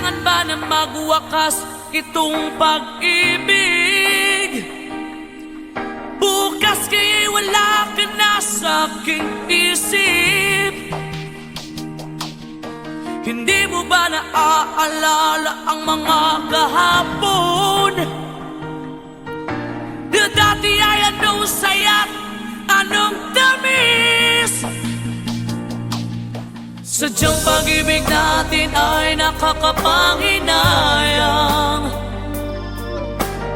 Kailangan ba na magwakas itong pag-ibig? Bukas kaya'y wala ka na sa aking isip. Hindi mo ba naaalala ang mga kahapon? Na dati ay anong saya't anong tamis. Sadyang pag-ibig natin ay nakakapanghinayang,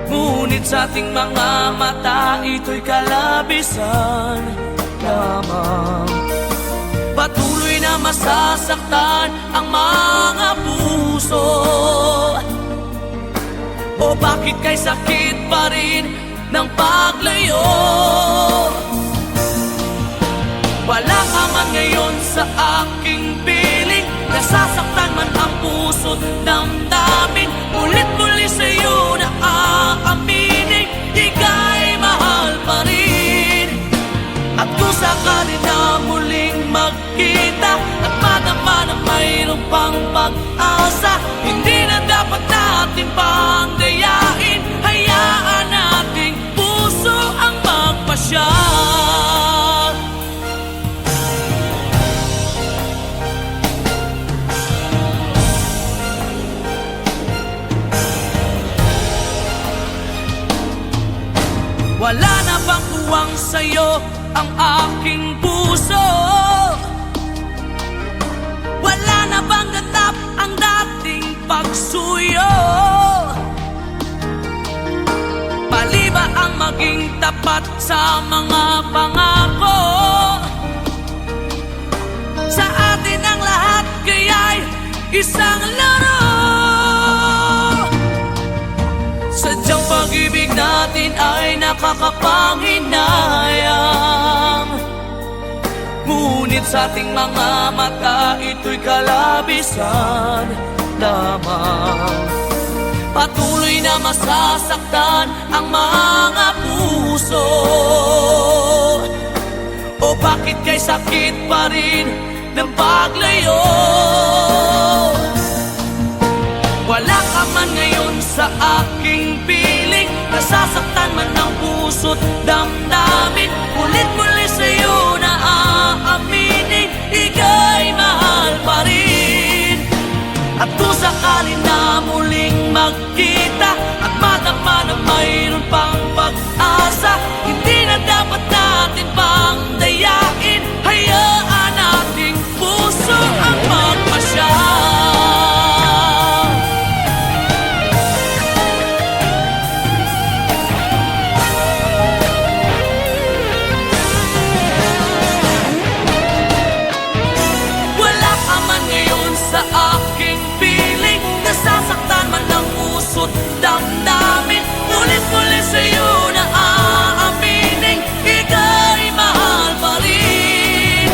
ngunit sa ating mga mata ito'y kalabisan lamang. Patuloy na masasaktan ang mga puso. O bakit kay sakit pa rin ng paglayo? Wala ka man ngayon sa aking piling, nasasaktan man ang puso't damdamin. Ulit-muli sa'yo na aaminin, ika'y mahal pa rin. At kung sakali na muling magkita at madama na mayroon pang pag-asa, hindi na dapat natin pang dayain. Hayaan nating puso ang magpasya. Wala na bang tuwang sa'yo ang aking puso? Wala na bang ganap ang dating pagsuyo? Mali ba ang maging tapat sa mga pangako? Sa atin ang lahat kaya'y isang laro. Sadyang pag-ibig natin ay nakakapanghinayang, ngunit sa ating mga mata ito'y kalabisan lamang. Patuloy na masasaktan ang mga puso. O bakit kay sakit pa rin ng paglayo? Wala ka man ngayon sa aking piling, nasasaktan man ang puso't damdamin. Ulit-muli sa'yo na aaminin, ika'y mahal pa rin. At kung sakali na muling magkita at madama na mayroon pang pag-asa, hindi na dapat natin pang dayain. Hayaan nating puso ang magpasya. Sa aking piling, nasasaktan man ang puso't damdamin. Ulit-muli sa'yo na aaminin, ika'y mahal pa rin.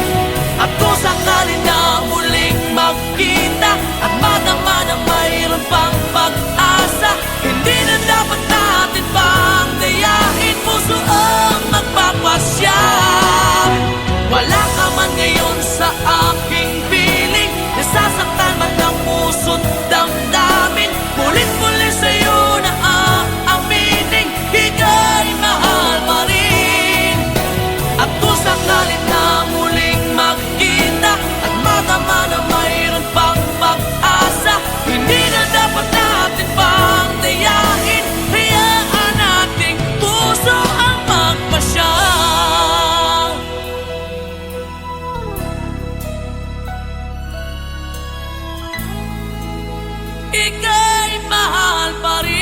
At kung sakali na muling magkita at madama na mayroon pang pag-asa, hindi na dapat natin pang dayain. Puso ang magpapasya. Wala ka man ngayon sa aking piling, nasasaktan man ang puso't damdamin. Ulit-muli sa'yo na aaminin, ika'y mahal pa rin. At kung sakali na muling magkita at madama na mayroon pang pag-asa, hindi na dapat natin pang dayain. Hayaan nating puso ang magpasya. Ika'y mahal pa rin.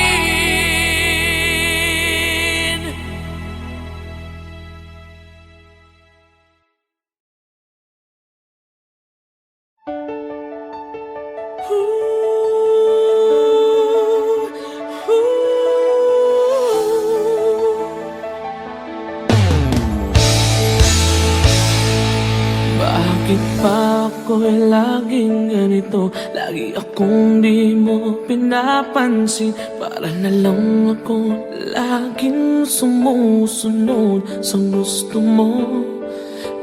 Bakit ba ako'y laging ganito? Lagi akong di mo pinapansin. Para na lang ako laging sumusunod sa gusto mo.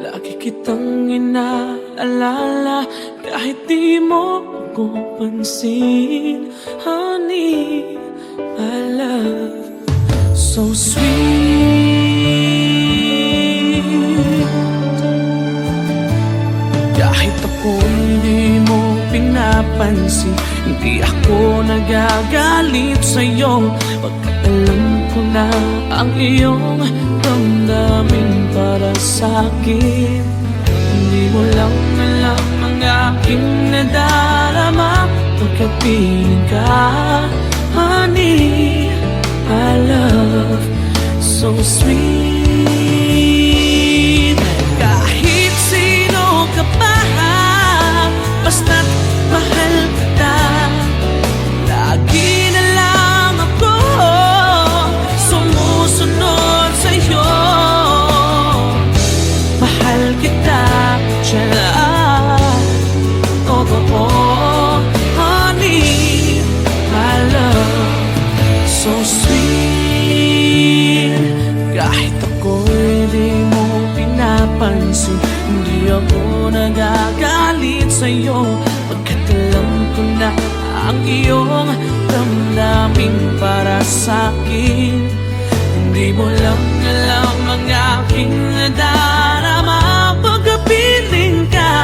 Lagi kitang inaalala kahit di mo ako ko pansin. Honey, my love, so sweet. Kahit ako hindi mo pinapansin, hindi ako nagagalit sa'yo, pagkat alam ko na ang iyong damdamin para sa'kin. Hindi mo lang alam ang aking nadarama pagkapiling ka. Honey, my love, so sweet. Kahit sino ka pa, basta't mahal kita, lagi na lang ako sumusunod sa'yo. Mahal kita, totoo, honey, my love, so sweet. Kahit ako'y di mo pinapansin, hindi ako nagagalit sa'yo, pagkat alam ko na ang iyong damdamin para sa'kin. Hindi mo lang alam ang aking nadarama pagkapiling ka.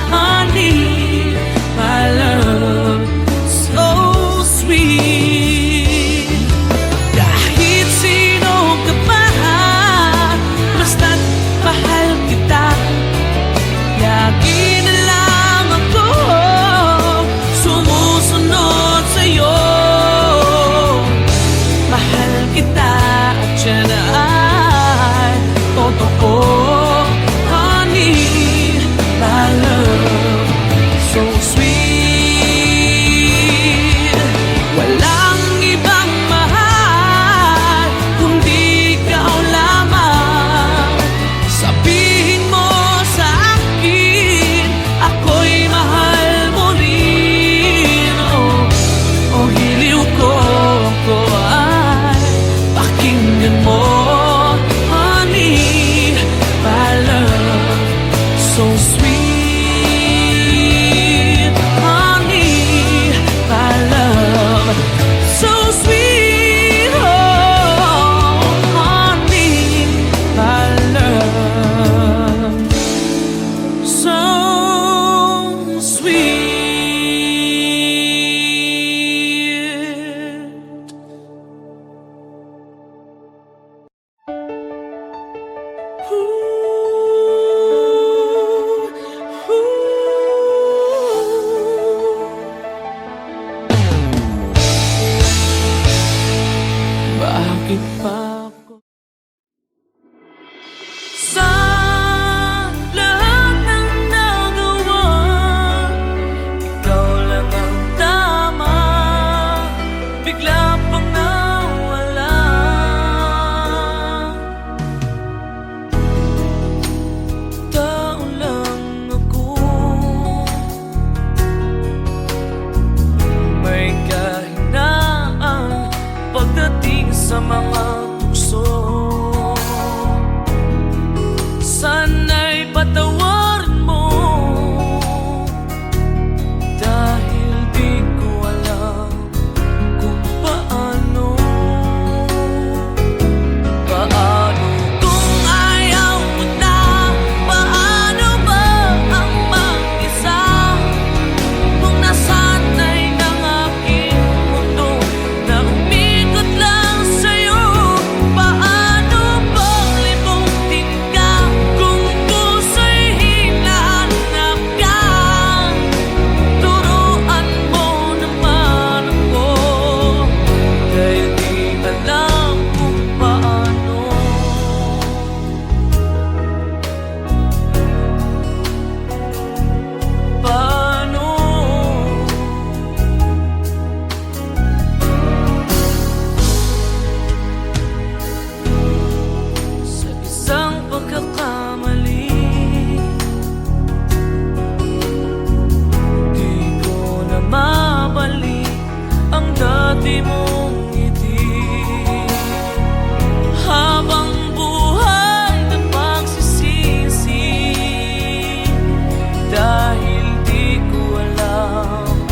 Honey, my love, so sweet. Kahit sino ka pa, basta't mahal kita, lagi na lang ako sumusunod sa'yo. Mahal kita at yan ay totoo, honey, my love, so sweet. Walang ibang mahal kundi ikaw lamang. Sabihin mo sa akin, ako'y mahal mo rin. Oh, hiliw ko ay pakinggan mo, honey, my love, so sweet. Honey, my love, so sweet. Oh, honey, my love, so sweet. Bakit pa ako sa lahat ng nagawa, ikaw lang ang tama, bigla pang nawala. Tao lang ako, may kahinaan pagdating sa mga tukso. Sana'y patawarin mo, dahil di ko alam kung paano. Paano kung ayaw mo na? Paano ba ang mag-isa kung nasanay ng aking mundo na umikot lang sa'yo? Paano bang limutin ka kung puso'y hinahanap ka? Turuan mo naman ako, dahil di alam kung paano. Paano? Sa isang pagkakamali, di ko na mabalik ang dati mong ngiti. Habang buhay na pagsisisi, dahil di ko alam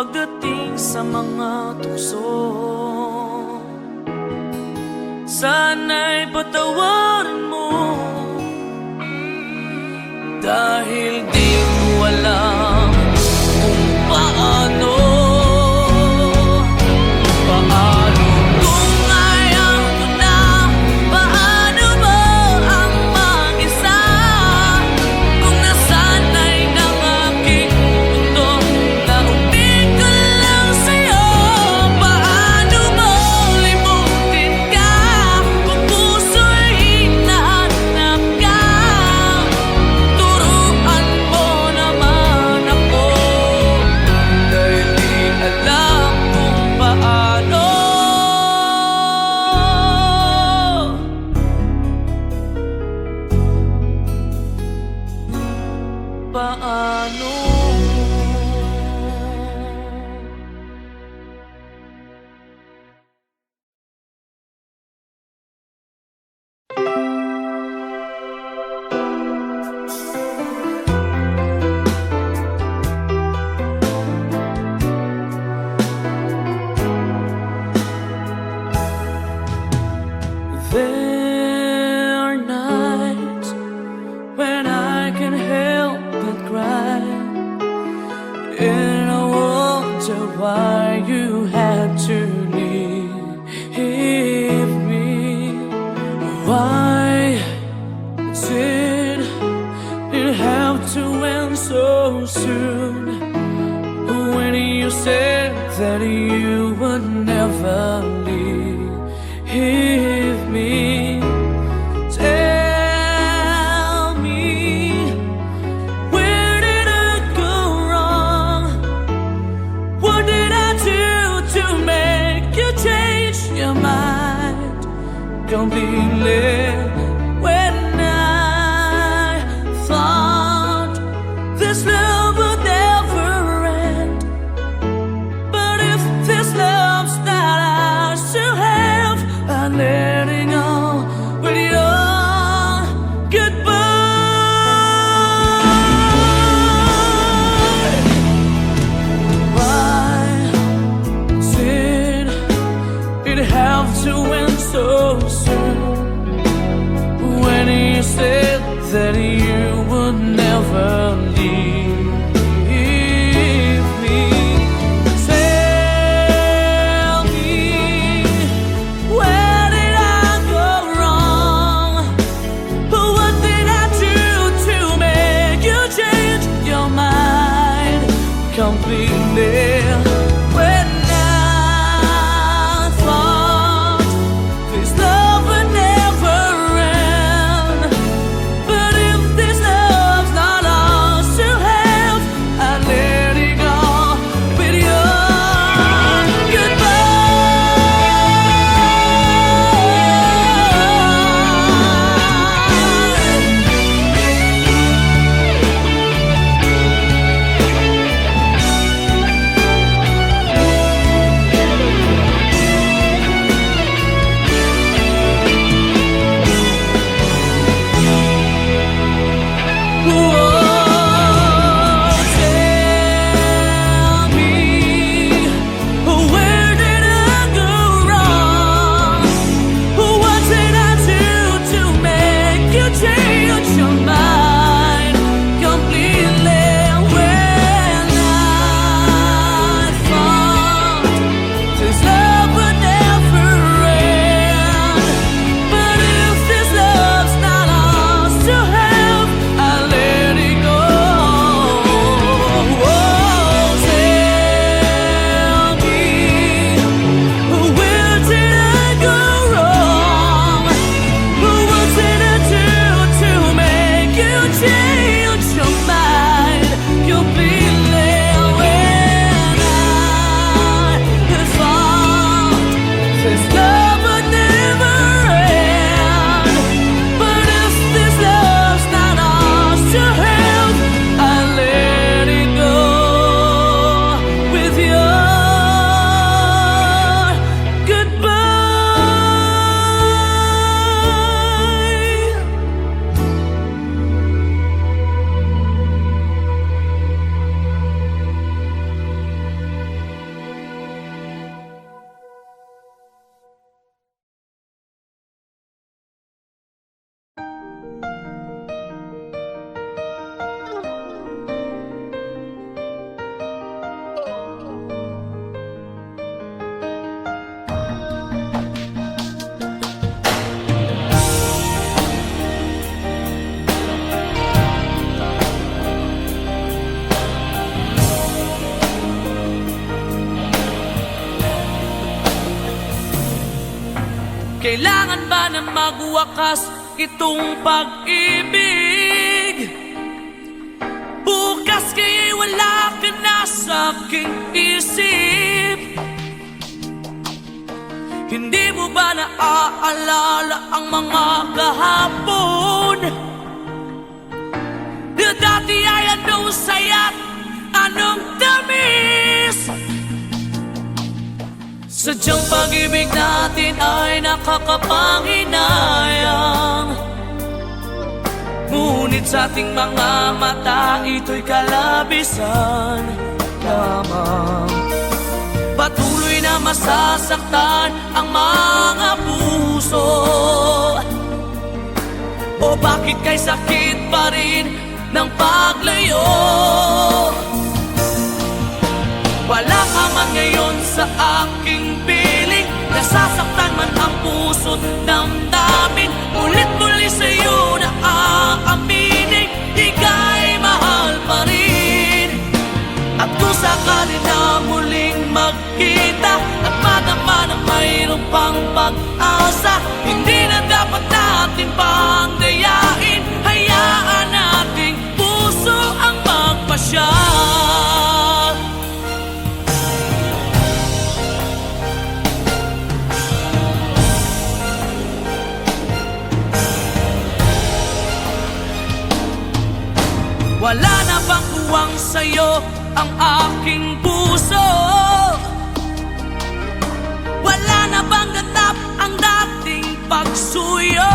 pagdating sa mga tukso. Sana'y patawarin mo, dahil di mo alam kung paano. Paano kung ayaw ko na? Paano mo ang mag-isa? Kung nasanay ng aking mundo, naubig ko lang sa'yo. Paano mo limutin ka? Kung puso'y hinahanap ka, turuan mo naman ako, dahil di alam kung paano. Paano? There are nights when I can help but cry, and I wonder why you had to leave me. Why did it have to end so soon, when you said that you would never leave me? Tell me, where did I go wrong? What did I do to make you change your mind completely? When I thought this love would never end, but if this love's not ours to have, I'm letting go with your goodbye. Why did it have to end so soon, Kailangan ba na magwakas itong pag-ibig? Bukas kaya'y wala ka na sa aking isip. Hindi mo ba naaalala ang mga kahapon? Na dati ay anong saya't anong tamis. Sadyang pag-ibig natin ay nakakapanghinayang, ngunit sa ating mga mata ito'y kalabisan lamang. Patuloy na masasaktan ang mga puso. O bakit kay sakit pa rin ng paglayo? Wala ka man ngayon sa aking piling, nasasaktan man ang puso't damdamin. Ulit-muli sa'yo na aaminin, ika'y mahal pa rin. At kung sakali na muling magkita at madama na mayroong pang pag-asa, hindi na dapat natin pang dayain. Hayaan nating puso ang magpasya. Wala na bang uwang sa'yo ang aking puso? Wala na bang ganap ang dating pagsuyo?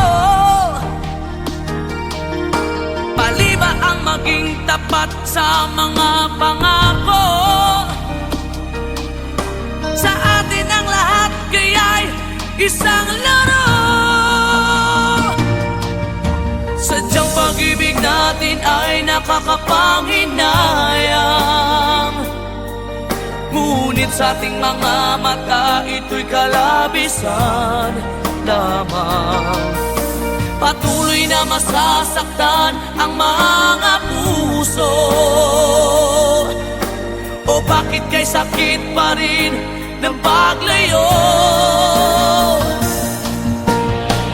Mali ba ang maging tapat sa mga pangako? Sa atin ang lahat kaya'y isang laro. Sadyang pag-ibig natin ay nakakapanghinayang, ngunit sa ating mga mata ito'y kalabisan lamang. Patuloy na masasaktan ang mga puso. O bakit kay sakit pa rin ng paglayo?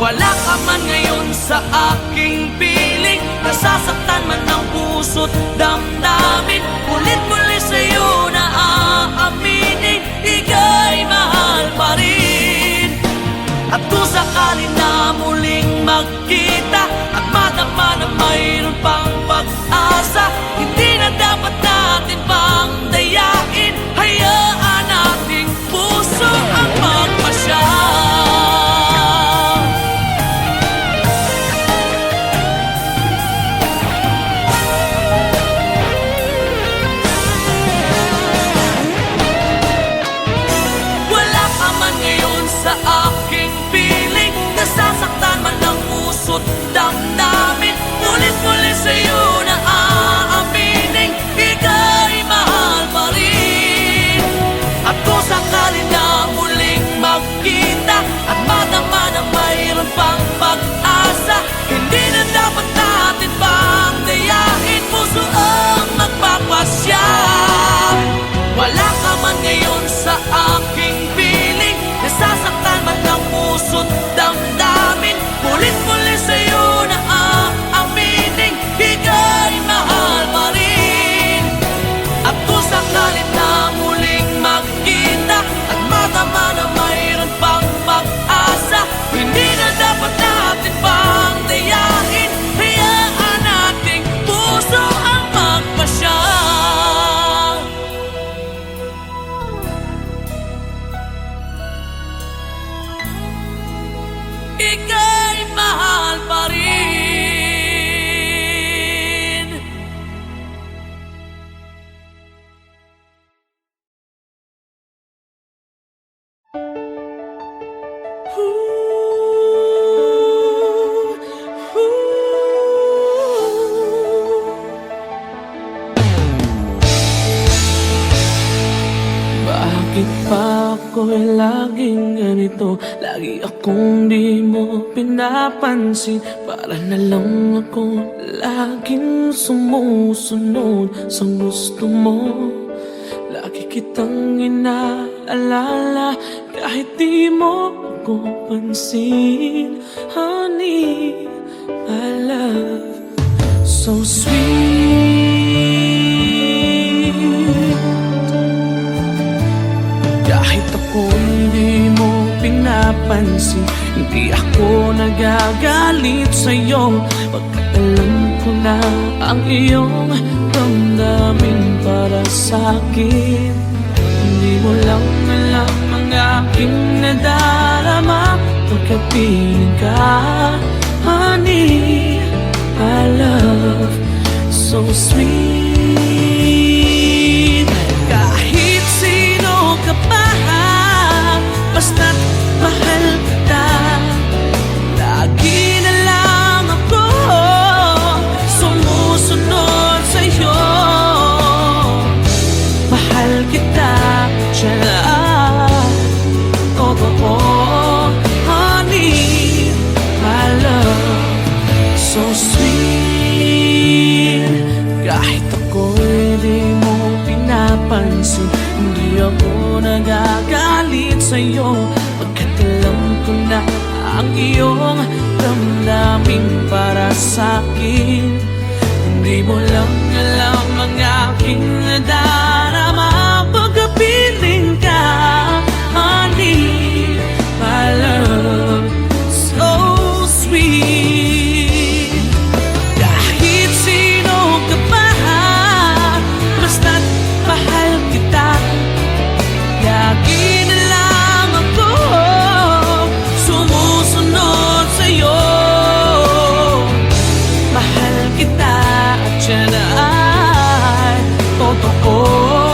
Wala ka man ngayon sa aking piling, nasasaktan man ang puso't damdamin. Ulit-muli sa'yo na aaminin, ika'y mahal pa rin. At kung sakali na muling magkita at madama na mayroon pang pag-asa, hindi na dapat natin pang dayain. Hayaan nating puso ang magpasya. Nasasaktan man ang puso't damdamin. Ulit-muli sa'yo na aaminin, ika'y mahal pa rin. At kung sakali na muling magkita at madama na mayroon pang pag-asa, hindi na dapat natin pang dayain. Puso ang magpapasya. Wala ka man ngayon sa aking piling, nasasaktan man ang puso't damdamin. Ulit-muli sa'yo na aaminin, ika'y mahal pa rin. At kung sakali na muling magkita at madama na mayroon pang pag-asa, hindi na dapat natin pang dayain. Hayaan nating puso ang magpasya. Ika'y mahal pa rin. Bakit pa ako'y laging ganito? Lagi akong di mo pinapansin. Para na lang ako laging sumusunod sa gusto mo. Lagi kitang inaalala kahit di mo ko pansin. Honey, my love, so sweet. Kahit ako hindi mo pinapansin, hindi ako nagagalit sa'yo, pagkat alam ko na ang iyong damdamin para sa'kin. Hindi mo lang alam ang aking nadarama pagkapiling ka. Honey, my love, so sweet. Kahit sino ka pa, basta't mahal kita. Lagi na lang ako sumusunod sa'yo. Mahal kita, siya lang totoo. Honey, my love, so sweet. Kahit ako'y di mo pinapansin, hindi ako nagagalit sa'yo, pagkat alam ko na ang iyong damdamin para sa'kin. Hindi mo lang alam ang aking nadarama pagkapiling ka. Honey, my love, so sweet. Kahit sino ka pa, basta't mahal kita. Lagi na lang ako sumusunod sa'yo. Mahal kita at siya na ay totoo.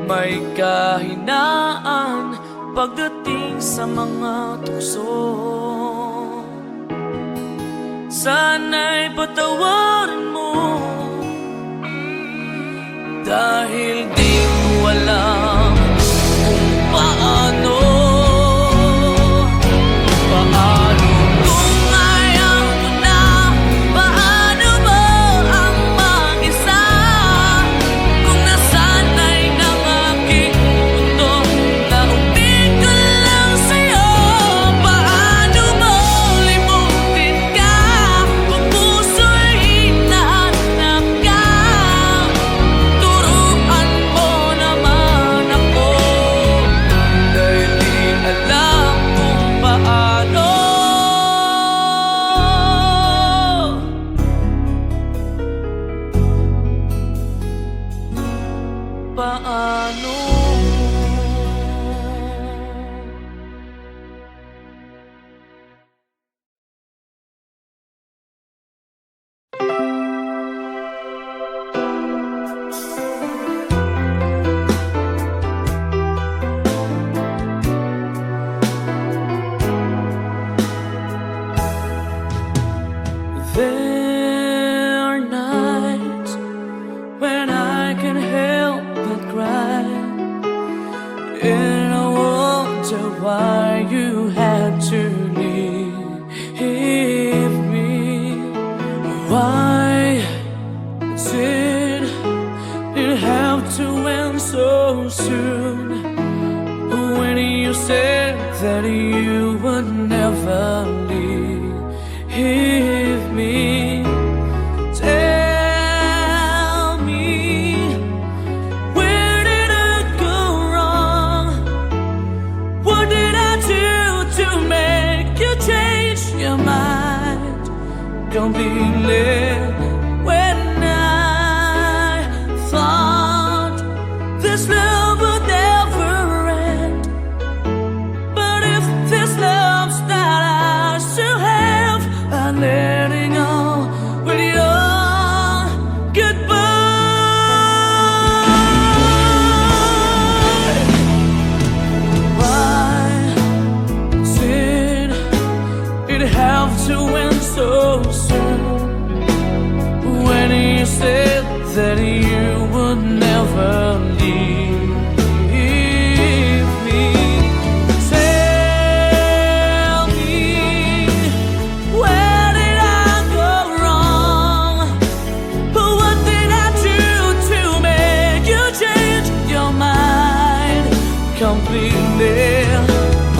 may kahinaan pagdating sa mga tukso. Sana'y patawarin mo, dahil di ko alam kung paano. Paano kung ayaw mo na? Paano mo ang mag-isa? Kung nasanay ng aking mundo na umiko lang sa'yo. Paano mo limutin ka kung puso'y hinahanap ka? Turuan mo naman ako, dahil di alam kung paano. Paano? There are nights when I can't help but cry, and I wonder why you had to leave me. Why did it have to end so soon? When you said that you would never leave me. Tell me, where did I go wrong? What did I do to make you change your mind completely? When I thought this love would never end, but if this love's not ours to have, I'm letting go with your goodbye. Why did it have to end so soon? When you said that you would never leave me. Tell me, where did I go wrong? What did I do to make you change your mind completely?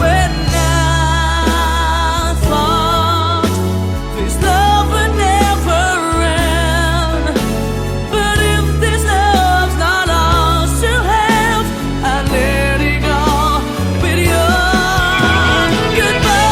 When I thought this love would never end, but if this love's not ours to have, I let it go with your goodbye.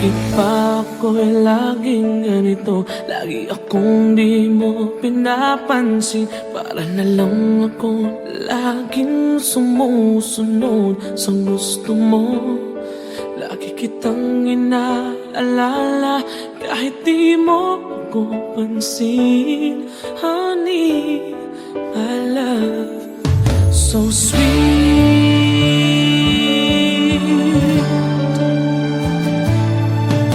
Bakit ba ako'y laging ganito? Lagi akong di mo pinapansin. Para na lang ako laging sumusunod sa gusto mo. Lagi kitang inaalala kahit di mo ako pansin. Honey, my love, so sweet.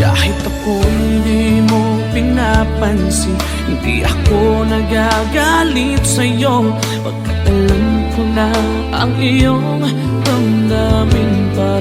Kahit ako hindi mo pinapansin, hindi ako nagagalit sa'yo, pagkat alam ko na ang iyong damdamin pa.